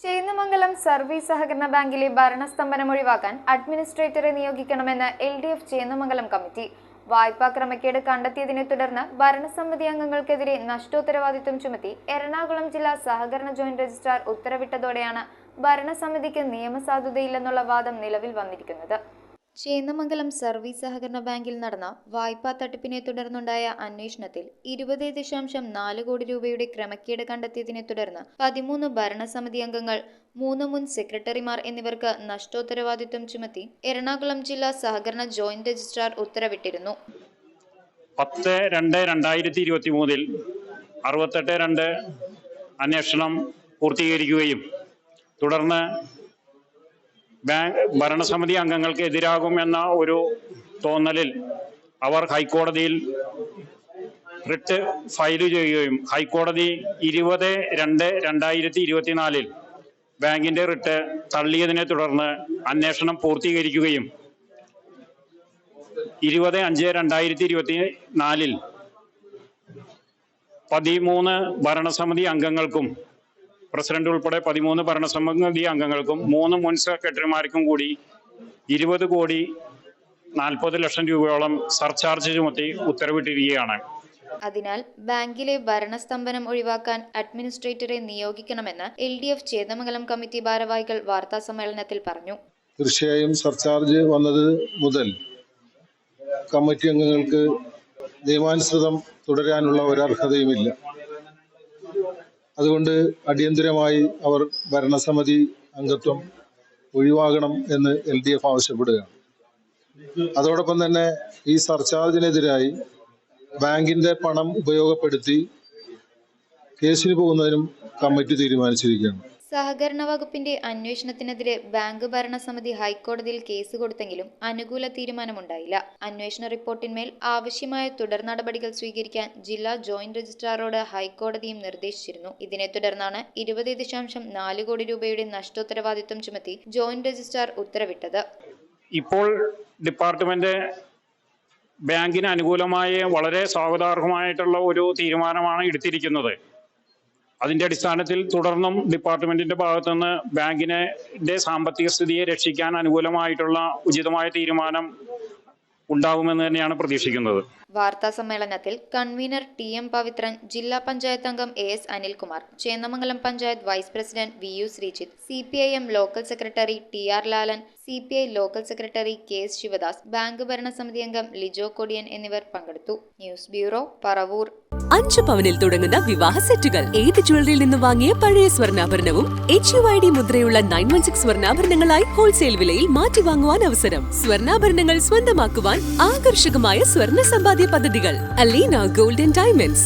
Chendamangalam service സഹകരണ ബാങ്കിലെ ഭരണസ്തംഭനം ഒഴിവാക്കാൻ അഡ്മിനിസ്ട്രേറ്ററെ നിയോഗിക്കണമെന്ന് LDF ചേന്നമംഗലം കമ്മിറ്റി. വായ്പാ ക്രമക്കേട് കണ്ടെത്തിയതിനെ തുടർന്ന് ഭരണസമിതി അംഗങ്ങൾക്കെതിരെ നഷ്ടോത്തരവാദിത്വം ചുമത്തി എറണാകുളം ജില്ലാ സഹകരണ ജോയിന്റ് രജിസ്ട്രാർ ഉത്തരവിട്ടതോടെയാണ് ഭരണസമിതിക്ക് നിയമസാധുതയില്ലെന്നുള്ള വാദം നിലവിൽ വന്നിരിക്കുന്നത്. ചേന്നമംഗലം സർവീസ് സഹകരണ ബാങ്കിൽ നടന്ന വായ്പാ തട്ടിപ്പിനെ തുടർന്നുണ്ടായ അന്വേഷണത്തിൽ 20.4 കോടി രൂപയുടെ ക്രമക്കേട് കണ്ടെത്തിയതിനെ തുടർന്ന് 13 ഭരണസമിതി അംഗങ്ങൾ, 3 മുൻ സെക്രട്ടറിമാർ എന്നിവർക്ക് നഷ്ടോത്തരവാദിത്വം ചുമത്തി എറണാകുളം ജില്ലാ സഹകരണ ജോയിന്റ് രജിസ്ട്രാർ ഉത്തരവിട്ടിരുന്നു. 10/2/2023 68-2 അന്വേഷണം പൂർത്തീകരിക്കുകയും തുടർന്ന് ഭരണസമിതി അംഗങ്ങൾക്ക് എതിരാകുമെന്ന ഒരു തോന്നലിൽ അവർ ഹൈക്കോടതിയിൽ റിട്ട് ഫയൽ ചെയ്യുകയും ഹൈക്കോടതി 20/2/2024 ബാങ്കിന്റെ റിട്ട് തള്ളിയതിനെ തുടർന്ന് അന്വേഷണം പൂർത്തീകരിക്കുകയും 20/5/2024 13 ഭരണസമിതി അംഗങ്ങൾക്കും പ്രസിഡന്റ് ഉൾപ്പെടെ 13 ഭരണസമിതി അംഗങ്ങൾക്കും 3 മുൻ സെക്രട്ടറിമാർക്കും കൂടി 20,40,00,000 രൂപയോളം സർചാർജ് ചുമത്തി ഉത്തരവിട്ടിരിക്കുകയാണ്. അതിനാൽ ബാങ്കിലെ ഭരണസ്തംഭനം ഒഴിവാക്കാൻ അഡ്മിനിസ്ട്രേറ്ററെ നിയോഗിക്കണമെന്ന് LDF ചേന്നമംഗലം കമ്മിറ്റി ഭാരവാഹികൾ വാർത്താസമ്മേളനത്തിൽ പറഞ്ഞു. തീർച്ചയായും സർചാർജ് വന്നത് മുതൽ കമ്മിറ്റി അംഗങ്ങൾക്ക് നിയമാനുസൃതം തുടരാനുള്ള ഒരർഹതയുമില്ല. അതുകൊണ്ട് അടിയന്തരമായി അവർ ഭരണസമിതി അംഗത്വം ഒഴിവാകണം എന്ന് LDF ആവശ്യപ്പെടുകയാണ്. അതോടൊപ്പം തന്നെ ഈ സർചാർജിനെതിരായി ബാങ്കിന്റെ പണം ഉപയോഗപ്പെടുത്തി കേസിന് പോകുന്നതിനും കമ്മിറ്റി തീരുമാനിച്ചിരിക്കുകയാണ്. സഹകരണ വകുപ്പിന്റെ അന്വേഷണത്തിനെതിരെ ബാങ്ക് ഭരണസമിതി ഹൈക്കോടതിയിൽ കേസ് കൊടുത്തെങ്കിലും അനുകൂല തീരുമാനമുണ്ടായില്ല. അന്വേഷണ റിപ്പോർട്ടിന്മേൽ ആവശ്യമായ തുടർ നടപടികൾ സ്വീകരിക്കാൻ ജില്ലാ ജോയിന്റ് രജിസ്ട്രാറോട് ഹൈക്കോടതിയും നിർദ്ദേശിച്ചിരുന്നു. ഇതിനെ തുടർന്നാണ് 20.4 കോടി രൂപയുടെ നഷ്ടോത്തരവാദിത്വം ചുമത്തി ജോയിന്റ് രജിസ്ട്രാർ ഉത്തരവിട്ടത്. ഇപ്പോൾ ഡിപ്പാർട്ട്മെന്റ് ബാങ്കിന് അനുകൂലമായ വളരെ സ്വാഗതാർഹമായിട്ടുള്ള ഒരു തീരുമാനമാണ് എടുത്തിരിക്കുന്നത്. അതിന്റെ അടിസ്ഥാനത്തിൽ തുടർന്നും ഡിപ്പാർട്ട്മെന്റിന്റെ ഭാഗത്തുനിന്ന് ബാങ്കിന്റെ സാമ്പത്തിക സ്ഥിതിയെ രക്ഷിക്കാൻ അനുകൂലമായിട്ടുള്ള ഉചിതമായ തീരുമാനം ഉണ്ടാകുമെന്ന് തന്നെയാണ് പ്രതീക്ഷിക്കുന്നത്. വാർത്താ സമ്മേളനത്തിൽ കൺവീനർ TM പവിത്രൻ, ജില്ലാ പഞ്ചായത്ത് അംഗം AS Anilkumar, Chennamangalam panchayat vice president VU Sreejith, CPIM local secretary TR Lalan, CPI local secretary KS Sivadas, bank ഭരണസമിതി അംഗം ലിജോ കൊടിയൻ എന്നിവർ പങ്കെടുത്തു. News bureau, Paravur. 5 പവനിൽ തുടങ്ങുന്ന വിവാഹ സെറ്റുകൾ. ഏത് ജ്വല്ലറിയിൽ നിന്ന് വാങ്ങിയ പഴയ സ്വർണ്ണാഭരണവും HUID മുദ്രയുള്ള 916 സ്വർണ്ണാഭരണങ്ങളായി ഹോൾസെയിൽ വിലയിൽ മാറ്റി വാങ്ങുവാൻ അവസരം. സ്വർണ്ണാഭരണങ്ങൾ സ്വന്തമാക്കുവാൻ ആകർഷകമായ സ്വർണ്ണ സമ്പാദ്യ പദ്ധതികൾ. Aleena gold and diamonds.